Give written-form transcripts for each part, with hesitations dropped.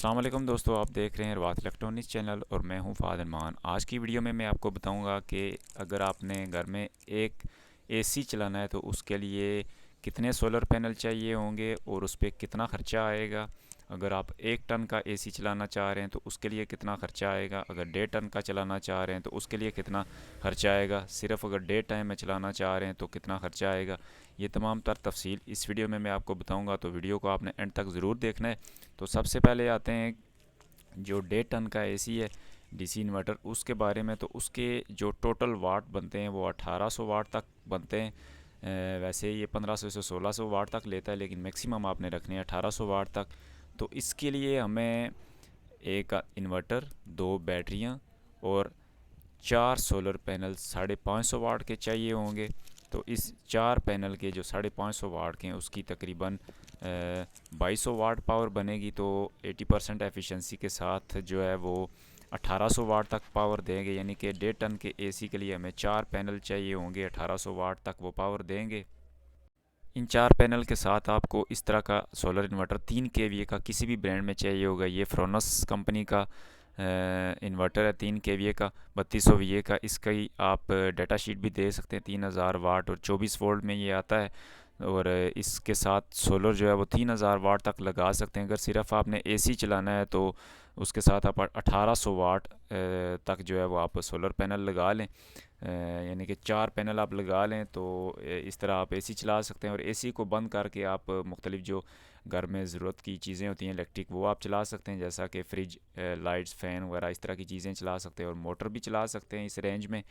अस्सलाम वालेकुम दोस्तों, आप देख रहे हैं रवात इलेक्ट्रॉनिक्स चैनल और मैं हूं फ़ाद मान। आज की वीडियो में मैं आपको बताऊंगा कि अगर आपने घर में एक एसी चलाना है तो उसके लिए कितने सोलर पैनल चाहिए होंगे और उस पर कितना ख़र्चा आएगा। अगर आप 1 टन का एसी चलाना चाह रहे हैं तो उसके लिए कितना ख़र्चा आएगा। अगर 1.5 टन का चलाना चाह रहे हैं तो उसके लिए कितना ख़र्चा आएगा। सिर्फ अगर डे टाइम में चलाना चाह रहे हैं तो कितना ख़र्चा आएगा। ये तमाम तर तफसील इस वीडियो में मैं आपको बताऊंगा, तो वीडियो को आपने एंड तक ज़रूर देखना है। तो सबसे पहले आते हैं जो 1.5 टन का एसी है डीसी इन्वर्टर, उसके बारे में। तो उसके जो टोटल वाट बनते हैं वो 1800 वाट तक बनते हैं। वैसे ये 1500 से 1600 वाट तक लेता है, लेकिन मैक्सिमम आपने रखने हैं 1800 वाट तक। तो इसके लिए हमें एक इन्वर्टर, 2 बैटरियाँ और 4 सोलर पैनल 550 वाट के चाहिए होंगे। तो इस 4 पैनल के जो 550 वाट के हैं उसकी तकरीबन 2200 वाट पावर बनेगी। तो 80% एफिशिएंसी के साथ जो है वो 1800 वाट तक पावर देंगे, यानी कि 1.5 टन के एसी के लिए हमें 4 पैनल चाहिए होंगे, 1800 वाट तक वो पावर देंगे। इन 4 पैनल के साथ आपको इस तरह का सोलर इन्वर्टर 3 kVA का किसी भी ब्रांड में चाहिए होगा। ये फ्रोनस कंपनी का इन्वर्टर है, 3 kVA का, 3200 VA का। इसका ही आप डाटा शीट भी दे सकते हैं। 3000 वाट और 24 वोल्ट में ये आता है। और इसके साथ सोलर जो है वो 3000 वाट तक लगा सकते हैं। अगर सिर्फ आपने एसी चलाना है तो उसके साथ आप 1800 वाट तक जो है वो आप सोलर पैनल लगा लें। यानी कि 4 पैनल आप लगा लें तो इस तरह आप एसी चला सकते हैं। और एसी को बंद करके आप मुख्तलिफ जो घर में ज़रूरत की चीज़ें होती हैं इलेक्ट्रिक, वो आप चला सकते हैं, जैसा कि फ्रिज, लाइट्स, फ़ैन वगैरह इस तरह की चीज़ें चला सकते हैं। और मोटर भी चला सकते हैं इस रेंज में।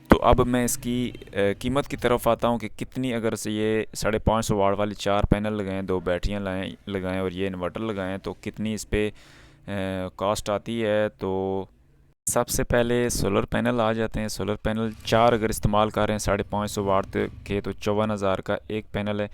तो अब मैं इसकी कीमत की तरफ आता हूँ कि कितनी, अगर से ये 550 वाट वाले 4 पैनल लगाएं, 2 बैटरियाँ लगाएं और ये इन्वर्टर लगाएं तो कितनी इस पर कॉस्ट आती है। तो सबसे पहले सोलर पैनल आ जाते हैं। सोलर पैनल 4 अगर इस्तेमाल कर रहे हैं 550 वाट के, तो 54,000 का एक पैनल है,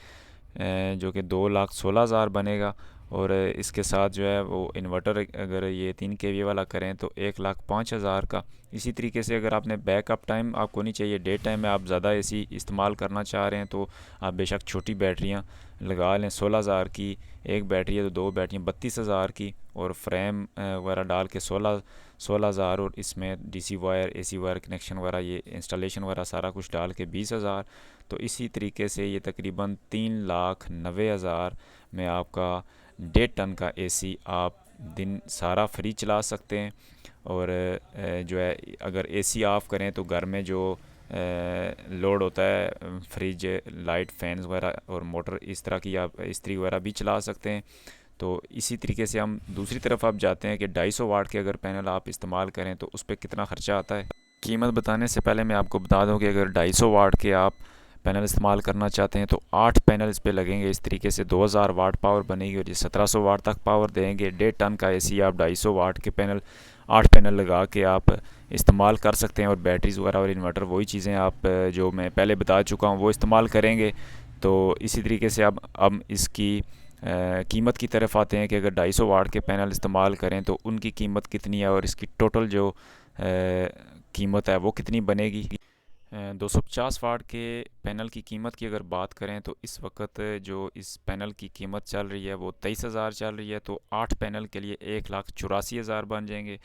जो कि 2,16,000 बनेगा। और इसके साथ जो है वो इन्वर्टर अगर ये 3 kVA वाला करें तो 1,05,000 का। इसी तरीके से अगर आपने बैकअप टाइम आपको नहीं चाहिए, डे टाइम में आप ज़्यादा एसी इस्तेमाल करना चाह रहे हैं, तो आप बेशक छोटी बैटरियाँ लगा लें। 16,000 की एक बैटरी है तो 2 बैटरियाँ 32,000 की, और फ्रेम वगैरह डाल के 16,000, और इसमें DC wire, AC wire connection वगैरह, ये इंस्टॉलेशन वगैरह सारा कुछ डाल के 20,000। तो इसी तरीके से ये तकरीबन 3,90,000 में आपका 1.5 टन का एसी आप दिन सारा फ्री चला सकते हैं। और जो है अगर एसी ऑफ़ करें तो घर में जो लोड होता है, फ्रिज, लाइट, फैंस वगैरह और मोटर, इस तरह की आप इस्त्री वगैरह भी चला सकते हैं। तो इसी तरीके से हम दूसरी तरफ आप जाते हैं कि 250 वाट के अगर पैनल आप इस्तेमाल करें तो उस पर कितना ख़र्चा आता है। कीमत बताने से पहले मैं आपको बता दूं कि अगर 250 वाट के आप पैनल इस्तेमाल करना चाहते हैं तो 8 पैनल इस पे लगेंगे। इस तरीके से 2000 वाट पावर बनेगी और ये 1700 वाट तक पावर देंगे। 1.5 टन का एसी आप 250 वाट के पैनल 8 पैनल लगा के आप इस्तेमाल कर सकते हैं। और बैटरीज वगैरह और इन्वर्टर वही चीज़ें आप जो मैं पहले बता चुका हूँ वो इस्तेमाल करेंगे। तो इसी तरीके से अब इसकी कीमत की तरफ आते हैं कि अगर 250 वाट के पैनल इस्तेमाल करें तो उनकी कीमत कितनी है और इसकी टोटल जो कीमत है वो कितनी बनेगी। 250 वाट के पैनल की कीमत की अगर बात करें तो इस वक्त जो इस पैनल की कीमत चल रही है वो 23,000 चल रही है। तो 8 पैनल के लिए 1,84,000 बन जाएंगे।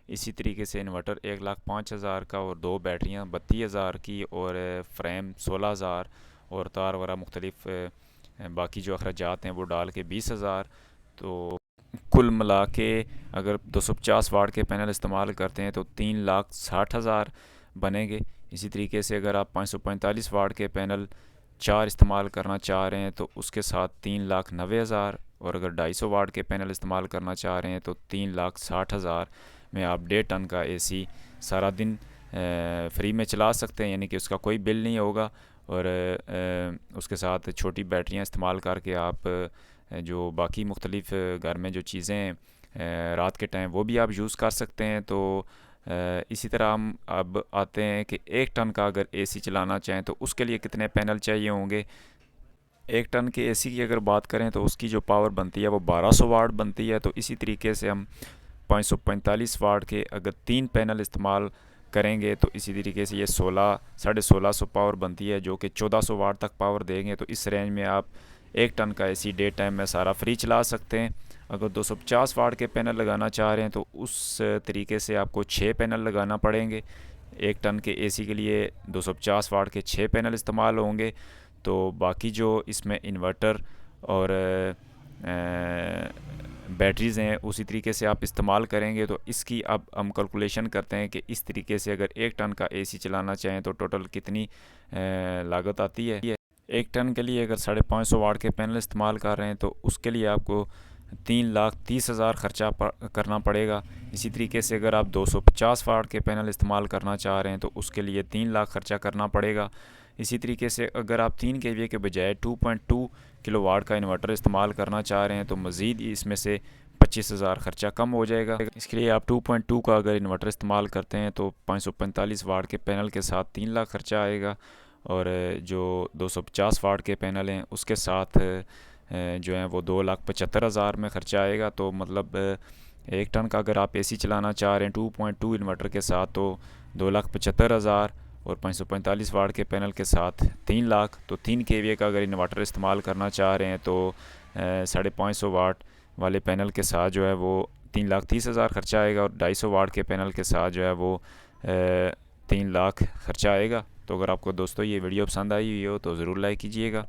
इसी तरीके से इन्वर्टर 1,05,000 का, और 2 बैटरियाँ 32,000 की, और फ्रेम 16,000, और तार वगैरह मुख्तलिफ बाकी जो अखराजात हैं वो डाल के 20,000। तो कुल मिला के अगर 250 वाट के पैनल इस्तेमाल करते हैं तो 3,60,000 बनेंगे। इसी तरीके से अगर आप 545 वाट के पैनल 4 इस्तेमाल करना चाह रहे हैं तो उसके साथ 3,90,000, और अगर 250 वाट के पैनल इस्तेमाल करना चाह रहे हैं तो 3,60,000 में आप 1.5 टन का एसी सारा दिन फ्री में चला सकते हैं, यानी कि उसका कोई बिल नहीं होगा। और उसके साथ छोटी बैटरियाँ इस्तेमाल करके आप जो बाकी मुख्तलिफ घर में जो चीज़ें रात के टाइम वो भी आप यूज़ कर सकते हैं। तो इसी तरह हम अब आते हैं कि 1 टन का अगर एसी चलाना चाहें तो उसके लिए कितने पैनल चाहिए होंगे। 1 टन के एसी की अगर बात करें तो उसकी जो पावर बनती है वो 1200 वाट बनती है। तो इसी तरीके से हम 545 वाट के अगर 3 पैनल इस्तेमाल करेंगे तो इसी तरीके से ये 16,500 पावर बनती है, जो कि 1400 वाट तक पावर देंगे। तो इस रेंज में आप 1 टन का एसी डे टाइम में सारा फ्री चला सकते हैं। अगर 250 वाट के पैनल लगाना चाह रहे हैं तो उस तरीके से आपको 6 पैनल लगाना पड़ेंगे। 1 टन के एसी के लिए 250 वाट के 6 पैनल इस्तेमाल होंगे। तो बाकी जो इसमें इन्वर्टर और बैटरीज़ हैं उसी तरीके से आप इस्तेमाल करेंगे। तो इसकी अब हम कैलकुलेशन करते हैं कि इस तरीके से अगर 1 टन का एसी चलाना चाहें तो टोटल कितनी लागत आती है। 1 टन के लिए अगर 550 वाट के पैनल इस्तेमाल कर रहे हैं तो उसके लिए आपको 3,30,000 ख़र्चा करना पड़ेगा। इसी तरीके से अगर आप 250 वाट के पैनल इस्तेमाल करना चाह रहे हैं तो उसके लिए 3 लाख ख़र्चा करना पड़ेगा। इसी तरीके से अगर आप 3 kVA के बजाय 2.2 किलोवाट का इन्वर्टर इस्तेमाल करना चाह रहे हैं तो मज़ीद इसमें से 25,000 ख़र्चा कम हो जाएगा। इसके लिए आप 2.2 का अगर इन्वर्टर इस्तेमाल करते हैं तो 545 वाट के पैनल के साथ 3 लाख ख़र्चा आएगा, और जो 250 वाट के पैनल हैं उसके साथ जो हैं वो 2,75,000 में ख़र्चा आएगा। तो मतलब 1 टन का अगर आप एसी चलाना चाह रहे हैं 2.2 इन्वर्टर के साथ तो 2,75,000, और 545 वाट के पैनल के साथ 3 लाख। तो 3 kVA का अगर इन्वर्टर इस्तेमाल करना चाह रहे हैं तो 550 वाट वाले पैनल के साथ जो है वो 3,30,000 ख़र्चा आएगा, और 250 वाट के पैनल के साथ जो है वो 3 लाख ख़र्चा आएगा। तो अगर आपको दोस्तों ये वीडियो पसंद आई हुई हो तो ज़रूर लाइक कीजिएगा।